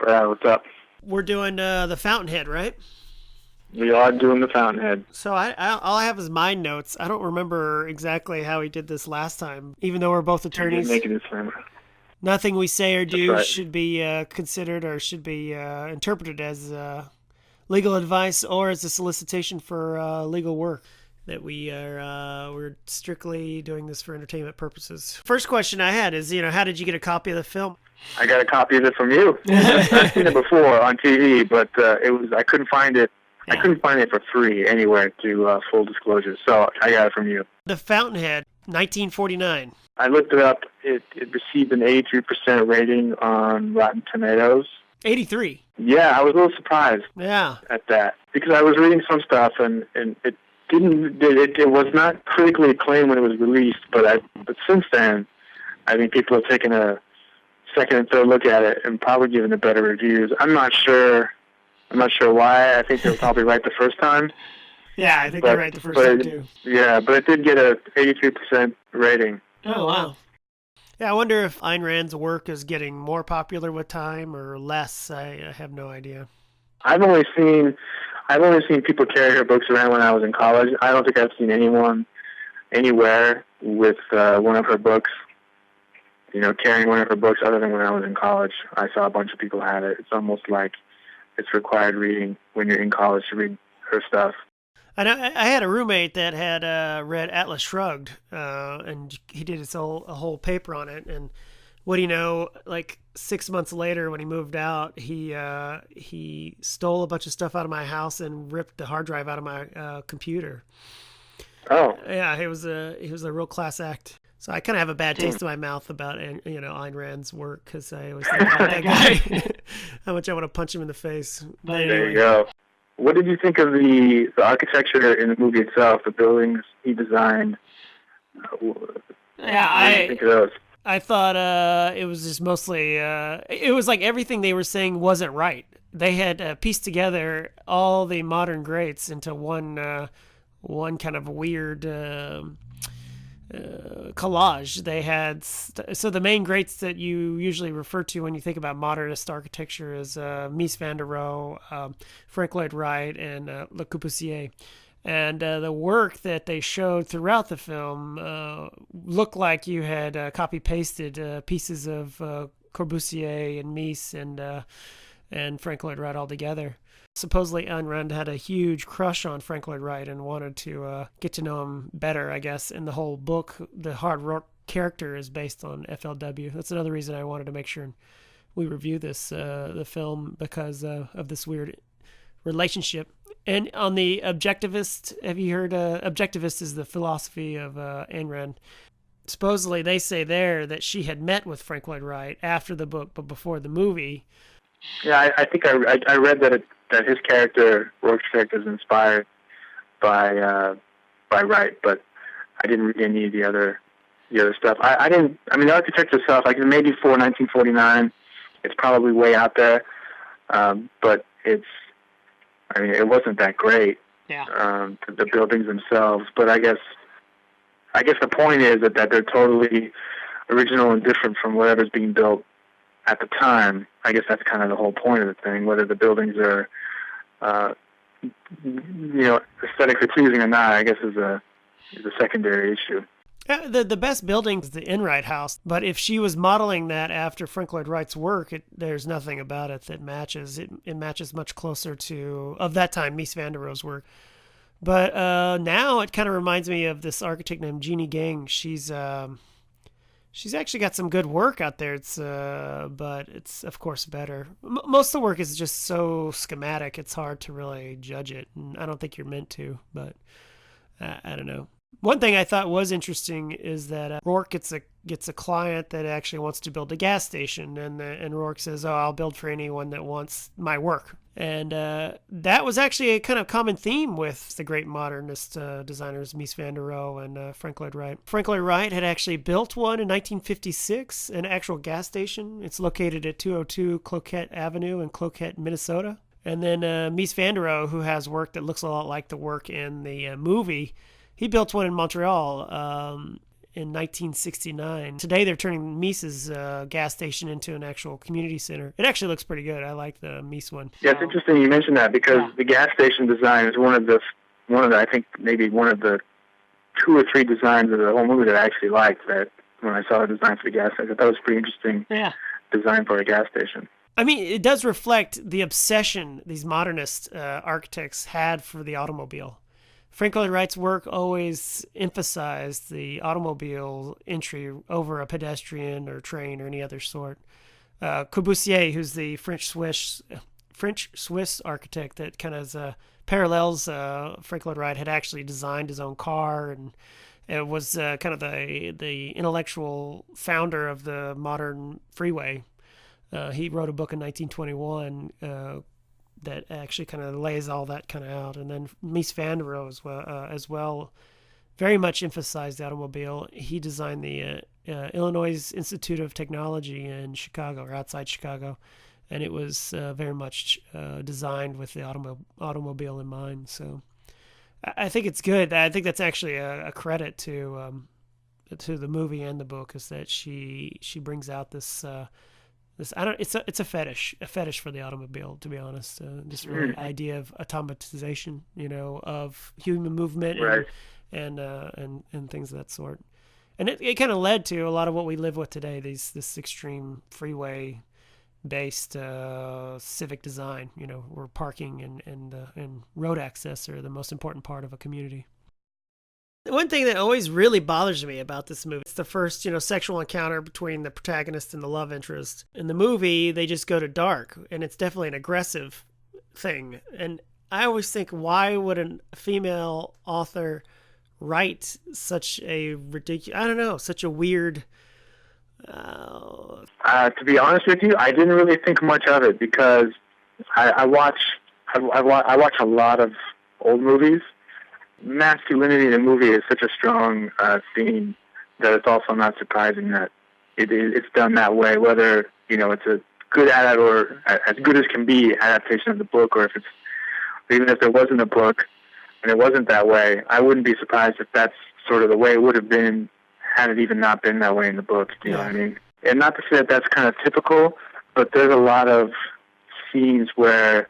What's up? We're doing the Fountainhead, right? We are doing the Fountainhead. So all I have is my notes. I don't remember exactly how he did this last time, even though we're both attorneys. Making this family. Nothing we say or do right. should be considered or should be interpreted as legal advice or as a solicitation for legal work. That we're strictly doing this for entertainment purposes. First question I had is, how did you get a copy of the film? I got a copy of it from you. I've seen it before on TV, but I couldn't find it. Yeah. I couldn't find it for free anywhere. To full disclosure, so I got it from you. The Fountainhead, 1949. I looked it up. It received an 83% rating on Rotten Tomatoes. 83. Yeah, I was a little surprised. Yeah. At that, because I was reading some stuff and it was not critically acclaimed when it was released, but since then, I think people have taken a second and third look at it and probably given it better reviews. I'm not sure why. I think they were probably right the first time. Yeah, I think they're right the first time too. Yeah, but it did get a 83% rating. Oh wow. Yeah, I wonder if Ayn Rand's work is getting more popular with time or less. I have no idea. I've only seen people carry her books around when I was in college. I don't think I've seen anyone anywhere with one of her books, carrying one of her books other than when I was in college. I saw a bunch of people have it. It's almost like it's required reading when you're in college to read her stuff. I had a roommate that had read Atlas Shrugged, and he did a whole paper on it. And what do you know, like 6 months later when he moved out, he stole a bunch of stuff out of my house and ripped the hard drive out of my computer. Oh. Yeah, he was a real class act. So I kind of have a bad taste in my mouth about Ayn Rand's work because I always think about that guy, how much I want to punch him in the face. But anyway. There you go. What did you think of the architecture in the movie itself, the buildings he designed? Yeah, think of those? I thought it was just mostly, it was like everything they were saying wasn't right. They had pieced together all the modern greats into one kind of weird collage. They had, so the main greats that you usually refer to when you think about modernist architecture is Mies van der Rohe, Frank Lloyd Wright, and Le Corbusier. And the work that they showed throughout the film looked like you had copy-pasted pieces of Corbusier and Mies and Frank Lloyd Wright all together. Supposedly, Ayn Rand had a huge crush on Frank Lloyd Wright and wanted to get to know him better, I guess. And the whole book, the Howard Roark character, is based on FLW. That's another reason I wanted to make sure we review this the film because of this weird relationship. And on the objectivist, have you heard? Objectivist is the philosophy of Ayn Rand. Supposedly, they say there that she had met with Frank Lloyd Wright after the book, but before the movie. Yeah, I think I read that his character, Rourke's character, is inspired by Wright, but I didn't read any of the other stuff. I didn't. I mean, the architecture itself, like maybe for 1949, it's probably way out there, but it's. I mean, it wasn't that great. Yeah. The buildings themselves, but I guess the point is that they're totally original and different from whatever's being built at the time. I guess that's kind of the whole point of the thing. Whether the buildings are, aesthetically pleasing or not, I guess is a secondary issue. The best building is the Enright House, but if she was modeling that after Frank Lloyd Wright's work, there's nothing about it that matches. It matches much closer to, of that time, Mies van der Rohe's work. But now it kind of reminds me of this architect named Jeannie Gang. She's actually got some good work out there. But it's of course better. Most of the work is just so schematic. It's hard to really judge it, and I don't think you're meant to. But I don't know. One thing I thought was interesting is that Roark gets a client that actually wants to build a gas station, and Roark says, "Oh, I'll build for anyone that wants my work." And that was actually a kind of common theme with the great modernist designers Mies van der Rohe and Frank Lloyd Wright. Frank Lloyd Wright had actually built one in 1956, an actual gas station. It's located at 202 Cloquet Avenue in Cloquet, Minnesota. And then Mies van der Rohe, who has work that looks a lot like the work in the movie, he built one in Montreal, in 1969. Today they're turning Mises gas station into an actual community center. It actually looks pretty good. I like the Mies one. Yeah, it's interesting you mentioned that because the gas station design is one of the I think maybe one of the 2 or 3 designs of the whole movie that I actually liked. That when I saw the design for the gas station, that was pretty interesting. Yeah. Design for a gas station. I mean, it does reflect the obsession these modernist architects had for the automobile. Frank Lloyd Wright's work always emphasized the automobile entry over a pedestrian or train or any other sort. Corbusier, who's the French-Swiss architect that kind of parallels Frank Lloyd Wright, had actually designed his own car, and it was kind of the intellectual founder of the modern freeway. He wrote a book in 1921 that actually kind of lays all that kind of out. And then Mies van der Rohe as well very much emphasized the automobile. He designed the Illinois Institute of Technology in Chicago, or outside Chicago, and it was very much designed with the automobile in mind. So I think it's good. I think that's actually a credit to the movie and the book, is that she brings out this it's a fetish for the automobile, to be honest. This really idea of automatization, of human movement, right, and things of that sort. And it kind of led to a lot of what we live with today, this extreme freeway based civic design, where parking and road access are the most important part of a community. One thing that always really bothers me about this movie, it's the first, sexual encounter between the protagonist and the love interest. In the movie, they just go to dark, and it's definitely an aggressive thing. And I always think, why would a female author write such a such a weird... To be honest with you, I didn't really think much of it, because I watch a lot of old movies. Masculinity in a movie is such a strong theme that it's also not surprising that it's done that way, whether it's a good or as good as can be adaptation of the book, or even if there wasn't a book and it wasn't that way, I wouldn't be surprised if that's sort of the way it would have been had it even not been that way in the book. Do you know what I mean? And not to say that that's kind of typical, but there's a lot of scenes where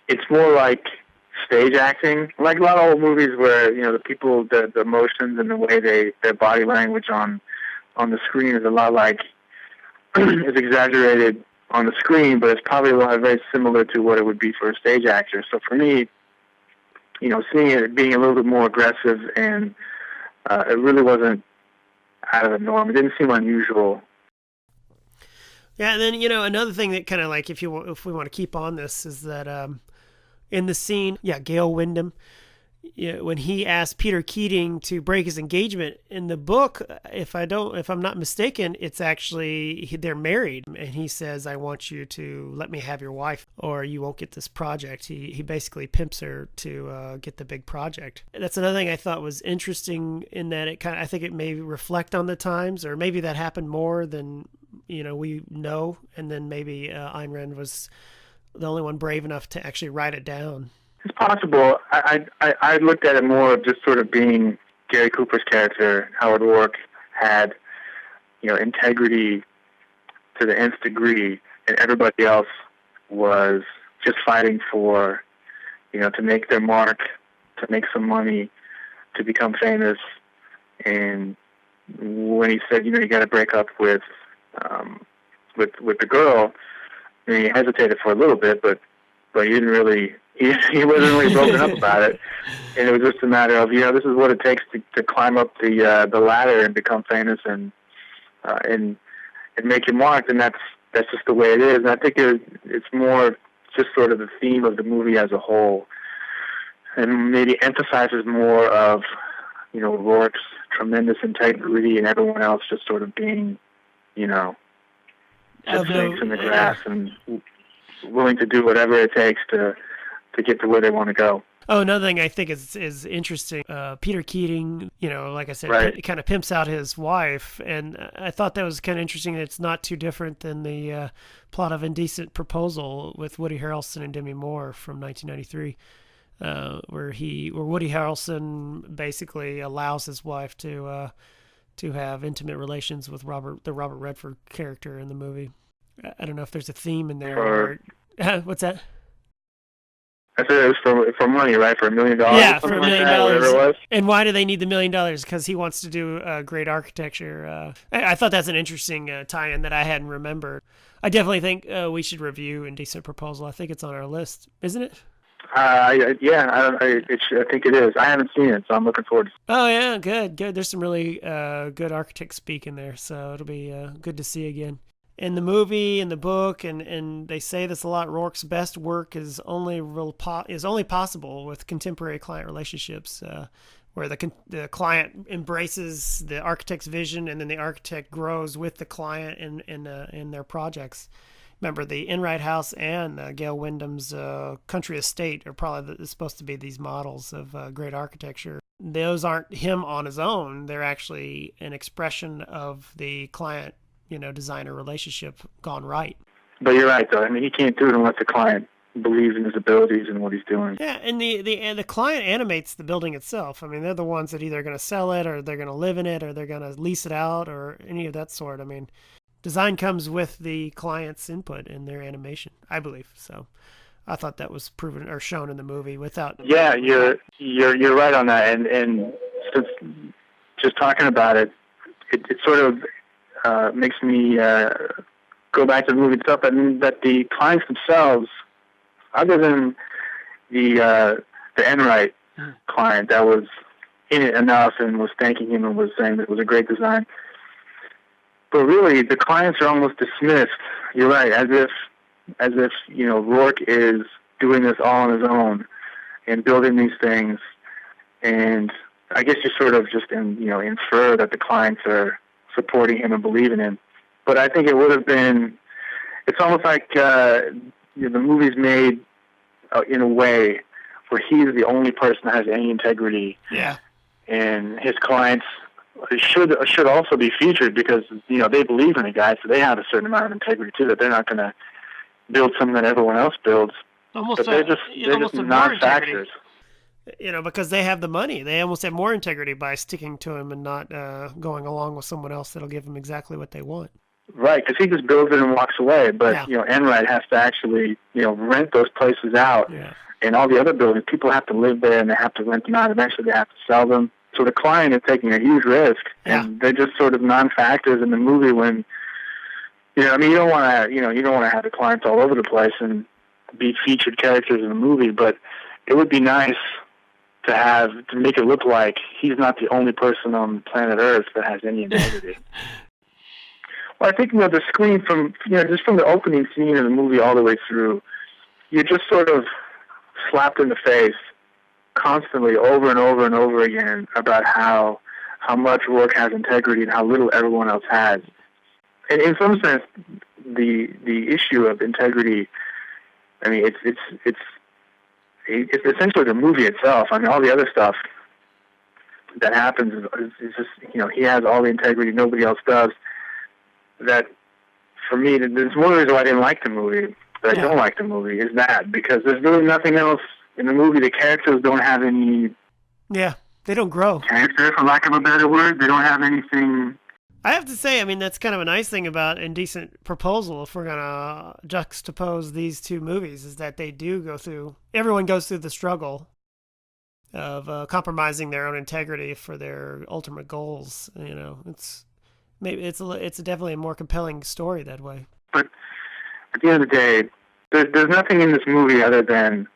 it's more like stage acting, like a lot of old movies where the people, the emotions and the way their body language on the screen is a lot like is exaggerated on the screen, but it's probably a lot very similar to what it would be for a stage actor. So for me, seeing it being a little bit more aggressive, and it really wasn't out of the norm. It didn't seem unusual. Yeah, and then another thing that kind of like, if we want to keep on this, is that in the scene, Gale Wyndham, when he asked Peter Keating to break his engagement, in the book, if I'm not mistaken, it's actually they're married, and he says, "I want you to let me have your wife, or you won't get this project." He basically pimps her to get the big project. That's another thing I thought was interesting, in that I think it may reflect on the times, or maybe that happened more than we know, and then maybe Ayn Rand was the only one brave enough to actually write it down. It's possible. I looked at it more of just sort of being Gary Cooper's character. Howard Roark had, integrity to the nth degree, and everybody else was just fighting for, to make their mark, to make some money, to become famous. And when he said, you got to break up with the girl, he hesitated for a little bit, but he didn't really. He wasn't really broken up about it, and it was just a matter of this is what it takes to climb up the ladder and become famous and make your mark, and that's just the way it is. And I think it's more just sort of the theme of the movie as a whole, and maybe emphasizes more of Rourke's tremendous integrity and everyone else just sort of being just snakes in the grass and willing to do whatever it takes to get to where they want to go. Oh, another thing I think is interesting. Peter Keating, like I said, right, kind of pimps out his wife, and I thought that was kind of interesting. It's not too different than the plot of Indecent Proposal with Woody Harrelson and Demi Moore from 1993. where Woody Harrelson basically allows his wife to have intimate relations with the Robert Redford character in the movie. I don't know if there's a theme in there. What's that? I said it was for money, right? For $1 million. Yeah, for $1 million. Whatever it was. And why do they need the $1 million? Because he wants to do great architecture. I thought that's an interesting tie-in that I hadn't remembered. I definitely think we should review Indecent Proposal. I think it's on our list, isn't it? I think it is. I haven't seen it, so I'm looking forward to it. Oh, yeah, good. There's some really good architect speak in there, so it'll be good to see again. In the movie, in the book, and they say this a lot, Roark's best work is only possible with contemporary client relationships, where the client embraces the architect's vision, and then the architect grows with the client in their projects. Remember, the Enright House and Gail Wyndham's Country Estate are probably supposed to be these models of great architecture. Those aren't him on his own. They're actually an expression of the client, designer relationship gone right. But you're right, though. I mean, he can't do it unless the client believes in his abilities and what he's doing. Yeah, and the client animates the building itself. I mean, they're the ones that either are going to sell it, or they're going to live in it, or they're going to lease it out, or any of that sort. I mean, design comes with the client's input in their animation, I believe. So I thought that was proven or shown in the movie without. Yeah, you're right on that. And just talking about it, it sort of makes me go back to the movie itself. I mean, that the clients themselves, other than the Enright client that was in it enough and was thanking him and was saying that it was a great design, but really the clients are almost dismissed. You're right, as if Roark is doing this all on his own and building these things, and I guess you sort of just infer that the clients are supporting him and believing him. But I think it would have been, it's almost like the movie's made in a way where he's the only person that has any integrity. Yeah. And his clients should also be featured because, they believe in the guy, so they have a certain amount of integrity too, that they're not going to build something that everyone else builds. But they're just non-factors. Because they have the money. They almost have more integrity by sticking to him and not going along with someone else that'll give them exactly what they want. Right, because he just builds it and walks away. But, Enright has to actually, rent those places out. Yeah. And all the other buildings, people have to live there and they have to rent them out. Eventually they have to sell them. So the client is taking a huge risk. Yeah. And they're just sort of non-factors in the movie when, you don't want to have the clients all over the place and be featured characters in the movie. But it would be nice to make it look like he's not the only person on planet Earth that has any integrity. Well, I think, the screen just from the opening scene of the movie all the way through, you're just sort of slapped in the face constantly over and over and over again about how much Roark has integrity and how little everyone else has. And in some sense, the issue of integrity, I mean, it's essentially the movie itself. I mean, all the other stuff that happens is just, he has all the integrity nobody else does. That, for me, there's one reason why I didn't like the movie, that I don't like the movie, is that, because there's really nothing else in the movie. The characters don't have any... Yeah, they don't grow. Character, for lack of a better word. They don't have anything... I have to say, I mean, that's kind of a nice thing about Indecent Proposal, if we're going to juxtapose these two movies, is that they do go through, everyone goes through the struggle of compromising their own integrity for their ultimate goals. It's definitely a more compelling story that way. But at the end of the day, there's nothing in this movie other than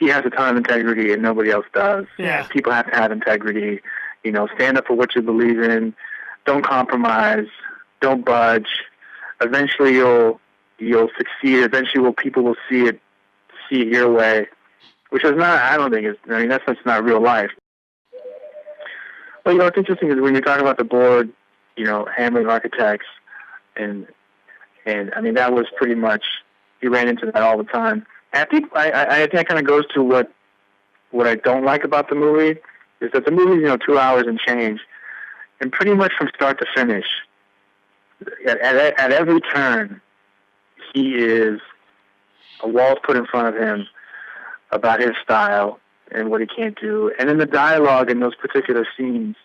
he has a ton of integrity and nobody else does. Yeah. People have to have integrity. Stand up for what you believe in. Don't compromise. Don't budge. Eventually, you'll succeed. Eventually, people will see it your way, which is not. I don't think it's. I mean, that's not real life. Well, what's interesting is when you're talking about the board, handling architects, and I mean that was pretty much, you ran into that all the time. And I think that kind of goes to what I don't like about the movie. Is that the movie's 2 hours and change, and pretty much from start to finish, at every turn, he is a wall's put in front of him, about his style and what he can't do. And then the dialogue in those particular scenes,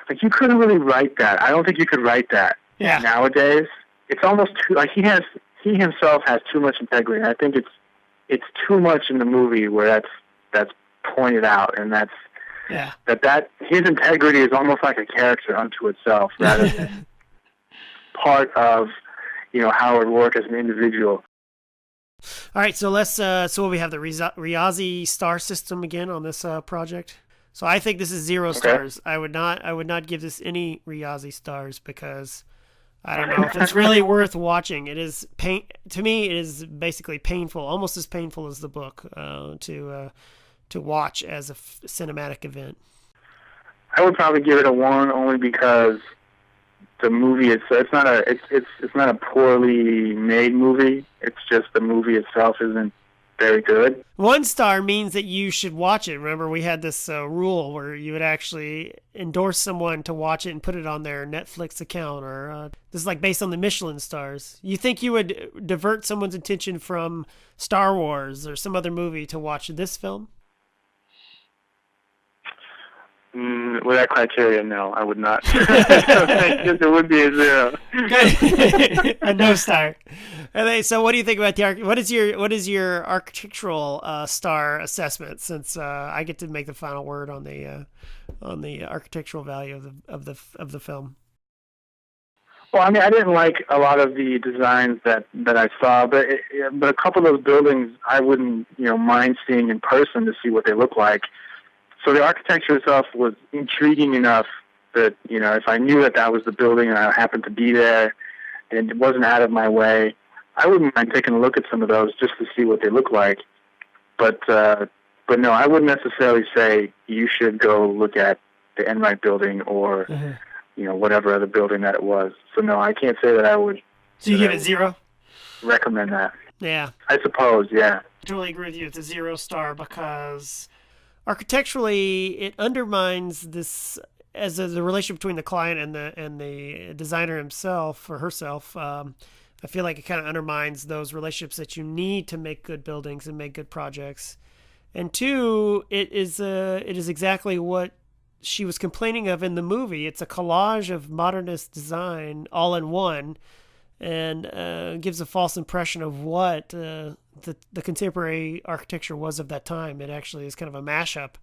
like, you couldn't really write that. I don't think you could write that nowadays. It's almost too, like, he himself has too much integrity. I think it's too much in the movie where that's pointed out, and that his integrity is almost like a character unto itself rather than part of, Howard Roark as an individual. All right, so let's. So we have the Riazi star system again on this project. So I think this is 0 stars. I would not give this any Riazi stars because I don't know if it's really worth watching. It is to me. It is basically painful, almost as painful as the book to watch as a cinematic event. I would probably give it a 1 only because the movie it's not a poorly made movie. It's just the movie itself isn't very good. 1 star means that you should watch it. Remember, we had this rule where you would actually endorse someone to watch it and put it on their Netflix account, or this is like based on the Michelin stars. You think you would divert someone's attention from Star Wars or some other movie to watch this film? With that criteria, no, I would not. I guess it would be a 0. Good. A no star. So, what do you think about what is your architectural star assessment? Since I get to make the final word on the architectural value of the film. Well, I mean, I didn't like a lot of the designs that I saw, but a couple of those buildings I wouldn't mind seeing in person to see what they look like. So the architecture itself was intriguing enough that, if I knew that was the building and I happened to be there and it wasn't out of my way, I wouldn't mind taking a look at some of those just to see what they look like. But no, I wouldn't necessarily say you should go look at the Wright building or, whatever other building that it was. So no, I can't say that I would. So you give it 0? Recommend that. Yeah. I suppose, yeah. I totally agree with you. It's a 0 star because architecturally, it undermines this as the relationship between the client and the designer himself or herself. I feel like it kind of undermines those relationships that you need to make good buildings and make good projects. And 2, it is exactly what she was complaining of in the movie. It's a collage of modernist design all in one, and gives a false impression of what the contemporary architecture was of that time. It actually is kind of a mashup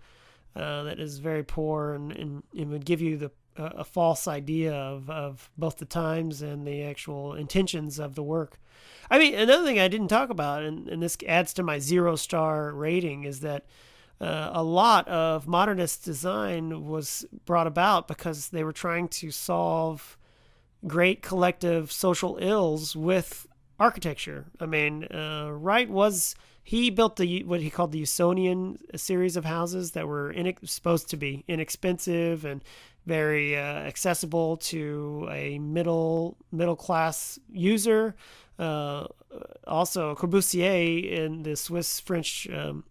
that is very poor, and it would give you a false idea of both the times and the actual intentions of the work. I mean, another thing I didn't talk about, and this adds to my 0 star rating, is that a lot of modernist design was brought about because they were trying to solve great collective social ills with architecture. I mean, Wright he built what he called the Usonian series of houses that were supposed to be inexpensive and very accessible to a middle class user. Also, Corbusier, in the Swiss French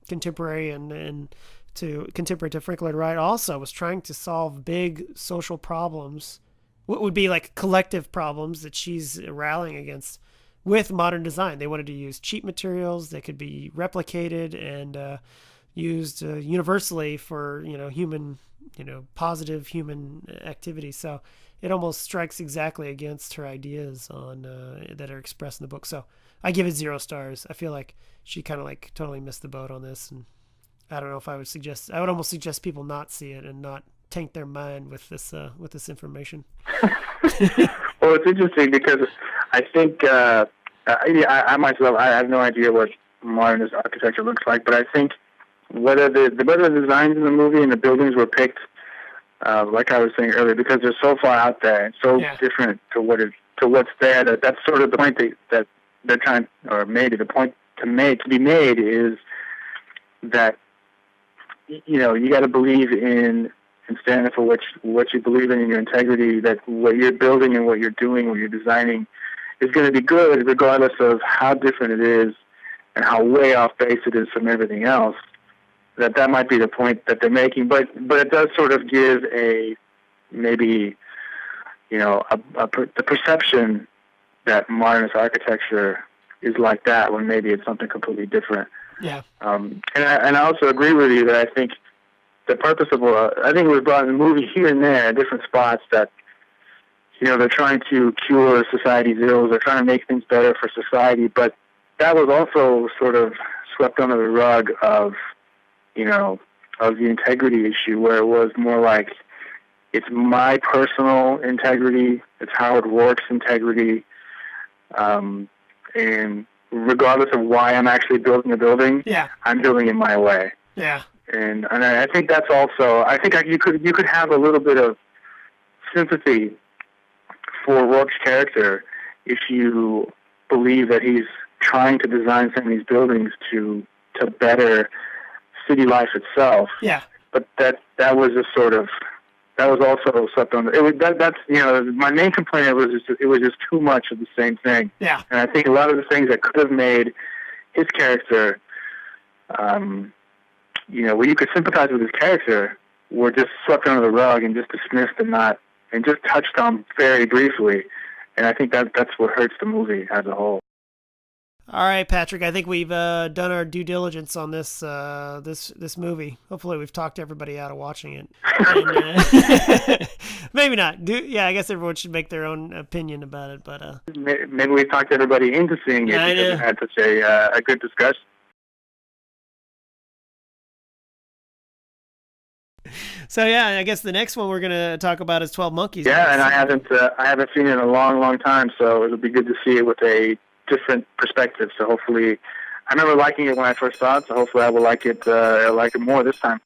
contemporary and contemporary to Frank Lloyd Wright, also was trying to solve big social problems, what would be like collective problems that she's rallying against with modern design. They wanted to use cheap materials that could be replicated and used universally for human, positive human activity. So it almost strikes exactly against her ideas on that are expressed in the book. So I give it 0 stars. I feel like she kind of like totally missed the boat on this, and I don't know if I would almost suggest people not see it and not taint their mind with this information. Well, it's interesting because I think I myself, I have no idea what modernist architecture looks like, but I think whether the designs in the movie and the buildings were picked, like I was saying earlier, because they're so far out there and so different to what's there, that's sort of the point that they're trying, or maybe the point to be made is that you got to believe in and stand up for what you believe in and your integrity, that what you're building and what you're doing, what you're designing is going to be good regardless of how different it is and how way off base it is from everything else. That might be the point that they're making, but it does sort of give the perception that modernist architecture is like that when maybe it's something completely different. Yeah. And I also agree with you that I think the purpose of I think it was brought in the movie here and there at different spots that, they're trying to cure society's ills. They're trying to make things better for society, but that was also sort of swept under the rug of the integrity issue, where it was more like, it's my personal integrity, it's Howard Roark's integrity, and regardless of why I'm actually building a building, I'm building it my way. Yeah. And I think that's also, I think you could have a little bit of sympathy for Roark's character if you believe that he's trying to design some of these buildings to better city life itself. Yeah. But that was just sort of, that was also swept under. That's my main complaint. It was just too much of the same thing. Yeah. And I think a lot of the things that could have made his character, where you could sympathize with his character, were just swept under the rug and just dismissed and just touched on very briefly. And I think that's what hurts the movie as a whole. All right, Patrick. I think we've done our due diligence on this this movie. Hopefully, we've talked everybody out of watching it. And, maybe not. I guess everyone should make their own opinion about it. But maybe we talked everybody into seeing it because we had such a good discussion. So I guess the next one we're going to talk about is 12 Monkeys. Yeah, and I haven't seen it in a long, long time, so it'll be good to see it with a different perspective. So hopefully, I remember liking it when I first saw it, so hopefully I will like it more this time.